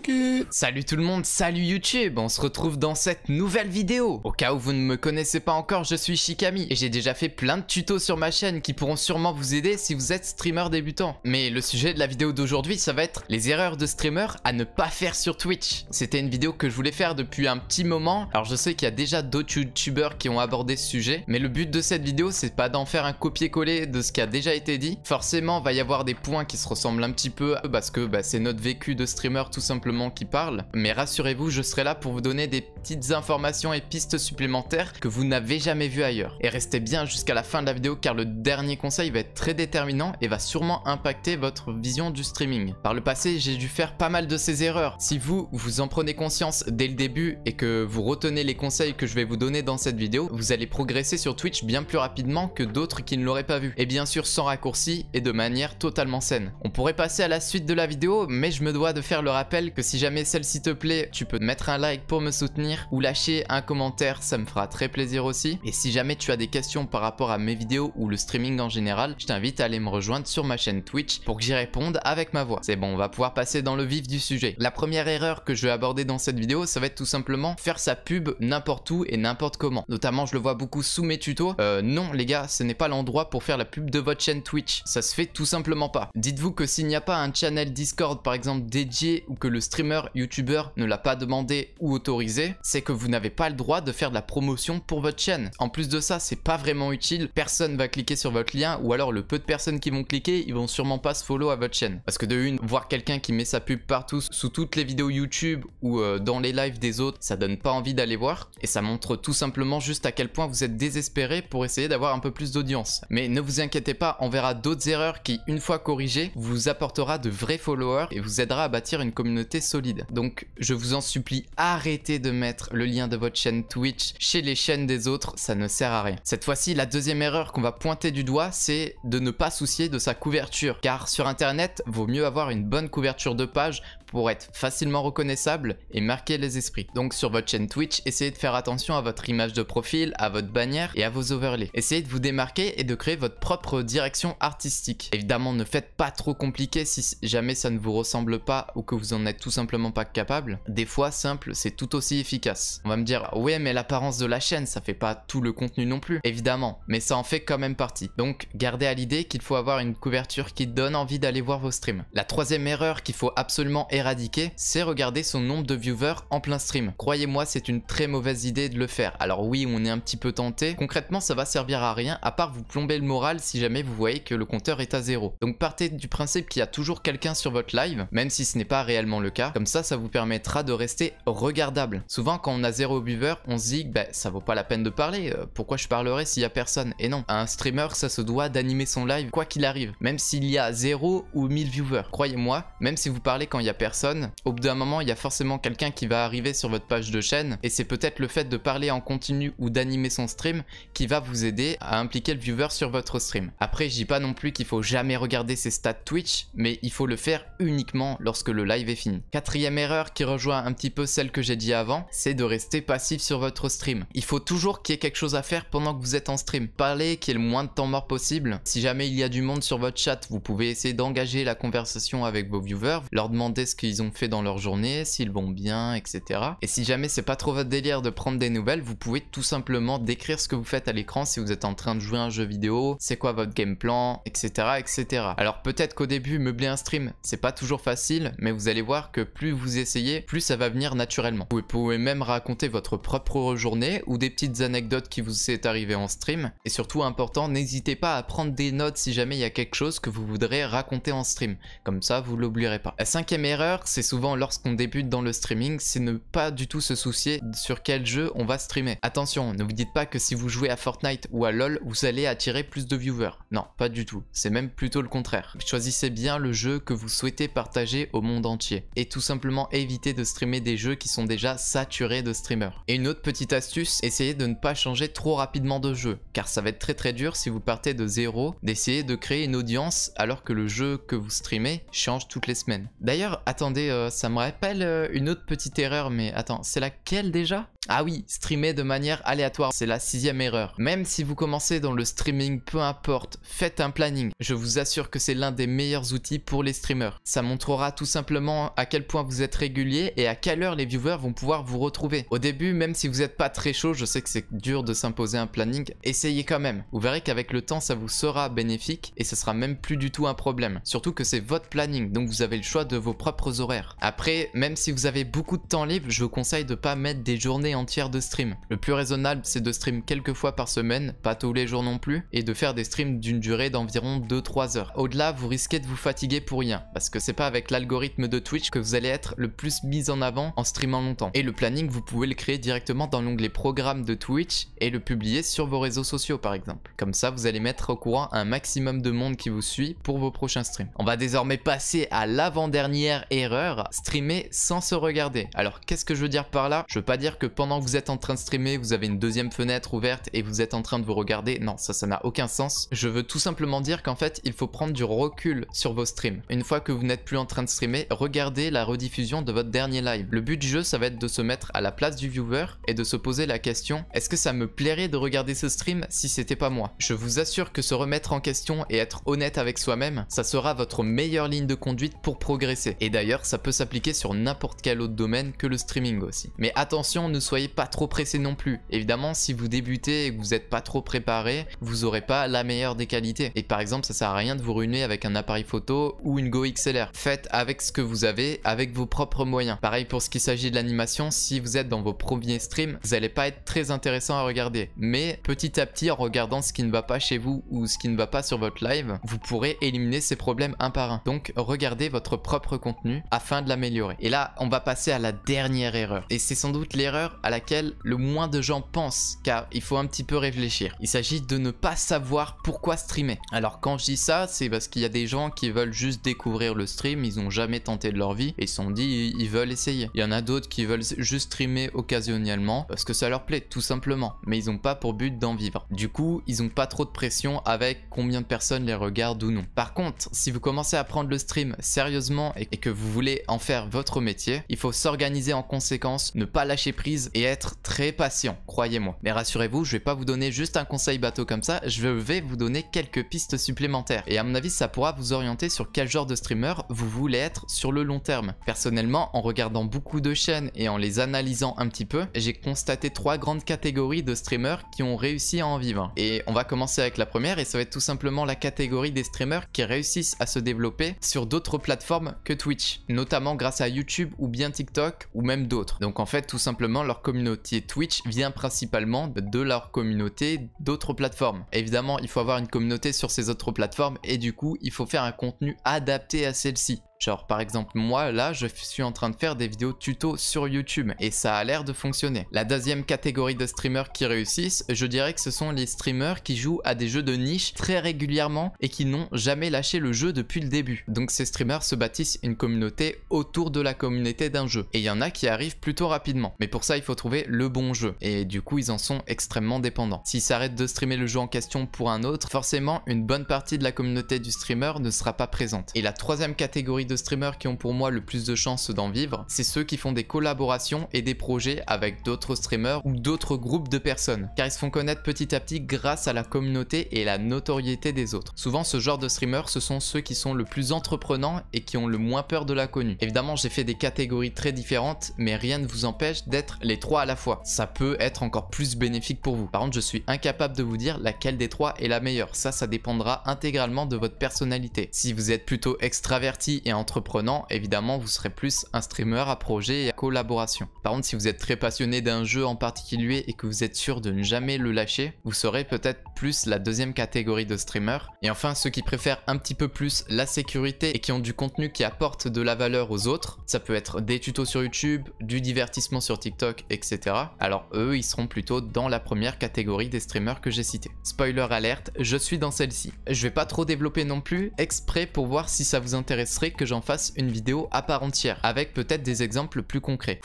Rocket. Salut tout le monde, salut YouTube, on se retrouve dans cette nouvelle vidéo. Au cas où vous ne me connaissez pas encore, je suis Shikami et j'ai déjà fait plein de tutos sur ma chaîne qui pourront sûrement vous aider si vous êtes streamer débutant. Mais le sujet de la vidéo d'aujourd'hui, ça va être les erreurs de streamer à ne pas faire sur Twitch. C'était une vidéo que je voulais faire depuis un petit moment. Alors je sais qu'il y a déjà d'autres youtubeurs qui ont abordé ce sujet, mais le but de cette vidéo, c'est pas d'en faire un copier-coller de ce qui a déjà été dit. Forcément, il va y avoir des points qui se ressemblent un petit peu parce que c'est notre vécu de streamer tout simplement qui parle. Mais rassurez-vous, je serai là pour vous donner des petites informations et pistes supplémentaires que vous n'avez jamais vues ailleurs. Et restez bien jusqu'à la fin de la vidéo car le dernier conseil va être très déterminant et va sûrement impacter votre vision du streaming. Par le passé, j'ai dû faire pas mal de ces erreurs. Si vous en prenez conscience dès le début et que vous retenez les conseils que je vais vous donner dans cette vidéo, vous allez progresser sur Twitch bien plus rapidement que d'autres qui ne l'auraient pas vu. Et bien sûr sans raccourci et de manière totalement saine. On pourrait passer à la suite de la vidéo, mais je me dois de faire le rappel que si jamais celle-ci te plaît, tu peux mettre un like pour me soutenir ou lâcher un commentaire, ça me fera très plaisir aussi. Et si jamais tu as des questions par rapport à mes vidéos ou le streaming en général, je t'invite à aller me rejoindre sur ma chaîne Twitch pour que j'y réponde avec ma voix. C'est bon, on va pouvoir passer dans le vif du sujet. La première erreur que je vais aborder dans cette vidéo, ça va être tout simplement faire sa pub n'importe où et n'importe comment. Notamment, je le vois beaucoup sous mes tutos. Non les gars, ce n'est pas l'endroit pour faire la pub de votre chaîne Twitch. Ça se fait tout simplement pas. Dites-vous que s'il n'y a pas un channel Discord par exemple dédié ou que le streamer youtubeur ne l'a pas demandé ou autorisé, c'est que vous n'avez pas le droit de faire de la promotion pour votre chaîne. En plus de ça, c'est pas vraiment utile, personne va cliquer sur votre lien ou alors le peu de personnes qui vont cliquer, ils vont sûrement pas se follow à votre chaîne. Parce que de une, voir quelqu'un qui met sa pub partout sous toutes les vidéos YouTube ou dans les lives des autres, ça donne pas envie d'aller voir et ça montre tout simplement juste à quel point vous êtes désespéré pour essayer d'avoir un peu plus d'audience. Mais ne vous inquiétez pas, on verra d'autres erreurs qui, une fois corrigées, vous apportera de vrais followers et vous aidera à bâtir une communauté solide. Donc je vous en supplie, arrêtez de mettre le lien de votre chaîne Twitch chez les chaînes des autres, ça ne sert à rien. Cette fois-ci, la deuxième erreur qu'on va pointer du doigt, c'est de ne pas soucier de sa couverture. Car sur internet, vaut mieux avoir une bonne couverture de page pour être facilement reconnaissable et marquer les esprits. Donc sur votre chaîne Twitch, essayez de faire attention à votre image de profil, à votre bannière et à vos overlays. Essayez de vous démarquer et de créer votre propre direction artistique. Évidemment, ne faites pas trop compliqué si jamais ça ne vous ressemble pas ou que vous en êtes tout simplement pas capable. Des fois, simple, c'est tout aussi efficace. On va me dire, ouais mais l'apparence de la chaîne, ça fait pas tout le contenu non plus. Évidemment, mais ça en fait quand même partie. Donc gardez à l'idée qu'il faut avoir une couverture qui donne envie d'aller voir vos streams. La troisième erreur qu'il faut absolument éradiquer, c'est regarder son nombre de viewers en plein stream. Croyez-moi, c'est une très mauvaise idée de le faire. Alors oui, on est un petit peu tenté. Concrètement, ça va servir à rien à part vous plomber le moral si jamais vous voyez que le compteur est à 0. Donc partez du principe qu'il y a toujours quelqu'un sur votre live, même si ce n'est pas réellement le cas. Comme ça vous permettra de rester regardable. Souvent, quand on a 0 viewer, on se dit que ça vaut pas la peine de parler. Pourquoi je parlerais s'il y a personne? Et non, un streamer, ça se doit d'animer son live quoi qu'il arrive, même s'il y a 0 ou 1000 viewers. Croyez-moi, même si vous parlez quand il y a personne, au bout d'un moment, il y a forcément quelqu'un qui va arriver sur votre page de chaîne et c'est peut-être le fait de parler en continu ou d'animer son stream qui va vous aider à impliquer le viewer sur votre stream. Après, je dis pas non plus qu'il faut jamais regarder ses stats Twitch, mais il faut le faire uniquement lorsque le live est fini. Quatrième erreur qui rejoint un petit peu celle que j'ai dit avant, c'est de rester passif sur votre stream. Il faut toujours qu'il y ait quelque chose à faire pendant que vous êtes en stream. Parlez, qu'il y ait le moins de temps mort possible. Si jamais il y a du monde sur votre chat, vous pouvez essayer d'engager la conversation avec vos viewers, leur demander ce qu'ils ont fait dans leur journée, s'ils vont bien, etc. Et si jamais c'est pas trop votre délire de prendre des nouvelles, vous pouvez tout simplement décrire ce que vous faites à l'écran si vous êtes en train de jouer à un jeu vidéo, c'est quoi votre game plan, etc. etc. Alors peut-être qu'au début, meubler un stream, c'est pas toujours facile, mais vous allez voir que plus vous essayez, plus ça va venir naturellement. Vous pouvez même raconter votre propre journée ou des petites anecdotes qui vous est arrivé en stream. Et surtout important, n'hésitez pas à prendre des notes si jamais il y a quelque chose que vous voudrez raconter en stream. Comme ça, vous l'oublierez pas. La cinquième erreur, c'est souvent lorsqu'on débute dans le streaming, c'est ne pas du tout se soucier sur quel jeu on va streamer. Attention, ne vous dites pas que si vous jouez à Fortnite ou à LoL, vous allez attirer plus de viewers. Non, pas du tout. C'est même plutôt le contraire. Choisissez bien le jeu que vous souhaitez partager au monde entier. Et tout simplement évitez de streamer des jeux qui sont déjà saturés de streamers. Et une autre petite astuce, essayez de ne pas changer trop rapidement de jeu. Car ça va être très dur si vous partez de zéro, d'essayer de créer une audience alors que le jeu que vous streamez change toutes les semaines. D'ailleurs, attendez, ça me rappelle une autre petite erreur, mais attends, c'est laquelle déjà? Ah oui, streamer de manière aléatoire, c'est la 6e erreur. Même si vous commencez dans le streaming, peu importe, faites un planning. Je vous assure que c'est l'un des meilleurs outils pour les streamers. Ça montrera tout simplement à quel quel point vous êtes régulier et à quelle heure les viewers vont pouvoir vous retrouver. Au début, même si vous n'êtes pas très chaud, je sais que c'est dur de s'imposer un planning, essayez quand même. Vous verrez qu'avec le temps, ça vous sera bénéfique et ce sera même plus du tout un problème. Surtout que c'est votre planning, donc vous avez le choix de vos propres horaires. Après, même si vous avez beaucoup de temps libre, je vous conseille de ne pas mettre des journées entières de stream. Le plus raisonnable, c'est de stream quelques fois par semaine, pas tous les jours non plus, et de faire des streams d'une durée d'environ 2-3 heures. Au-delà, vous risquez de vous fatiguer pour rien, parce que c'est pas avec l'algorithme de Twitch que vous allez être le plus mis en avant en streamant longtemps. Et le planning, vous pouvez le créer directement dans l'onglet programme de Twitch et le publier sur vos réseaux sociaux par exemple. Comme ça, vous allez mettre au courant un maximum de monde qui vous suit pour vos prochains streams. On va désormais passer à l'avant-dernière erreur, streamer sans se regarder. Alors qu'est-ce que je veux dire par là? Je veux pas dire que pendant que vous êtes en train de streamer, vous avez une deuxième fenêtre ouverte et vous êtes en train de vous regarder. Non, ça n'a aucun sens. Je veux tout simplement dire qu'en fait, il faut prendre du recul sur vos streams. Une fois que vous n'êtes plus en train de streamer, regardez la rediffusion de votre dernier live. Le but du jeu, ça va être de se mettre à la place du viewer et de se poser la question, est-ce que ça me plairait de regarder ce stream si c'était pas moi? Je vous assure que se remettre en question et être honnête avec soi-même, ça sera votre meilleure ligne de conduite pour progresser. Et d'ailleurs, ça peut s'appliquer sur n'importe quel autre domaine que le streaming aussi. Mais attention, ne soyez pas trop pressé non plus. Évidemment, si vous débutez et que vous n'êtes pas trop préparé, vous n'aurez pas la meilleure des qualités. Et par exemple, ça sert à rien de vous ruiner avec un appareil photo ou une Go XLR. Faites avec ce que vous avez, avec vos propres moyens. Pareil pour ce qui s'agit de l'animation, si vous êtes dans vos premiers streams, vous n'allez pas être très intéressant à regarder. Mais petit à petit, en regardant ce qui ne va pas chez vous ou ce qui ne va pas sur votre live, vous pourrez éliminer ces problèmes un par un. Donc regardez votre propre contenu afin de l'améliorer. Et là, on va passer à la dernière erreur. Et c'est sans doute l'erreur à laquelle le moins de gens pensent, car il faut un petit peu réfléchir. Il s'agit de ne pas savoir pourquoi streamer. Alors quand je dis ça, c'est parce qu'il y a des gens qui veulent juste découvrir le stream, ils n'ont jamais tenté de leur vie et ils se sont dit ils veulent essayer. Il y en a d'autres qui veulent juste streamer occasionnellement parce que ça leur plaît tout simplement, mais ils n'ont pas pour but d'en vivre. Du coup, ils n'ont pas trop de pression avec combien de personnes les regardent ou non. Par contre, si vous commencez à prendre le stream sérieusement et que vous voulez en faire votre métier, il faut s'organiser en conséquence, ne pas lâcher prise et être très patient, croyez-moi. Mais rassurez-vous, je vais pas vous donner juste un conseil bateau comme ça, je vais vous donner quelques pistes supplémentaires. Et à mon avis, ça pourra vous orienter sur quel genre de streamer vous voulez être sur le long terme. Personnellement, en regardant beaucoup de chaînes et en les analysant un petit peu, j'ai constaté 3 grandes catégories de streamers qui ont réussi à en vivre. Et on va commencer avec la première et ça va être tout simplement la catégorie des streamers qui réussissent à se développer sur d'autres plateformes que Twitch, notamment grâce à YouTube ou bien TikTok ou même d'autres. Donc en fait, tout simplement, leur communauté Twitch vient principalement de leur communauté d'autres plateformes. Évidemment, il faut avoir une communauté sur ces autres plateformes et du coup, il faut faire un contenu adapté à celle-ci. Genre par exemple moi là je suis en train de faire des vidéos tuto sur YouTube et ça a l'air de fonctionner. La deuxième catégorie de streamers qui réussissent, je dirais que ce sont les streamers qui jouent à des jeux de niche très régulièrement et qui n'ont jamais lâché le jeu depuis le début. Donc ces streamers se bâtissent une communauté autour de la communauté d'un jeu. Et il y en a qui arrivent plutôt rapidement. Mais pour ça il faut trouver le bon jeu et du coup ils en sont extrêmement dépendants. S'ils s'arrêtent de streamer le jeu en question pour un autre, forcément une bonne partie de la communauté du streamer ne sera pas présente. Et la troisième catégorie de streamers qui ont pour moi le plus de chances d'en vivre, c'est ceux qui font des collaborations et des projets avec d'autres streamers ou d'autres groupes de personnes, car ils se font connaître petit à petit grâce à la communauté et la notoriété des autres. Souvent ce genre de streamers, ce sont ceux qui sont le plus entreprenants et qui ont le moins peur de l'inconnu. Évidemment j'ai fait des catégories très différentes, mais rien ne vous empêche d'être les 3 à la fois. Ça peut être encore plus bénéfique pour vous. Par contre je suis incapable de vous dire laquelle des 3 est la meilleure. Ça dépendra intégralement de votre personnalité. Si vous êtes plutôt extraverti et entreprenant, évidemment vous serez plus un streamer à projet et à collaboration. Par contre si vous êtes très passionné d'un jeu en particulier et que vous êtes sûr de ne jamais le lâcher, vous serez peut-être plus la deuxième catégorie de streamer. Et enfin ceux qui préfèrent un petit peu plus la sécurité et qui ont du contenu qui apporte de la valeur aux autres, ça peut être des tutos sur YouTube, du divertissement sur TikTok, etc. Alors eux ils seront plutôt dans la première catégorie des streamers que j'ai cités. Spoiler alerte, je suis dans celle-ci. Je vais pas trop développer non plus, exprès pour voir si ça vous intéresserait que j'en fasse une vidéo à part entière, avec peut-être des exemples plus concrets.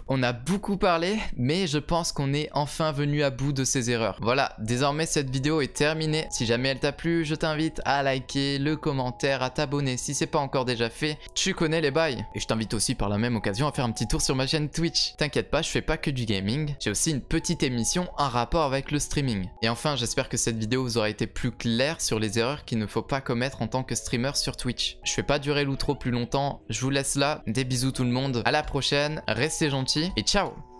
On a beaucoup parlé, mais je pense qu'on est enfin venu à bout de ces erreurs. Voilà, désormais cette vidéo est terminée. Si jamais elle t'a plu, je t'invite à liker, le commentaire, à t'abonner si c'est pas encore déjà fait. Tu connais les bails. Et je t'invite aussi par la même occasion à faire un petit tour sur ma chaîne Twitch. T'inquiète pas, je fais pas que du gaming. J'ai aussi une petite émission en rapport avec le streaming. Et enfin, j'espère que cette vidéo vous aura été plus claire sur les erreurs qu'il ne faut pas commettre en tant que streamer sur Twitch. Je fais pas durer l'outro plus longtemps. Je vous laisse là. Des bisous tout le monde. À la prochaine. Restez gentils et ciao!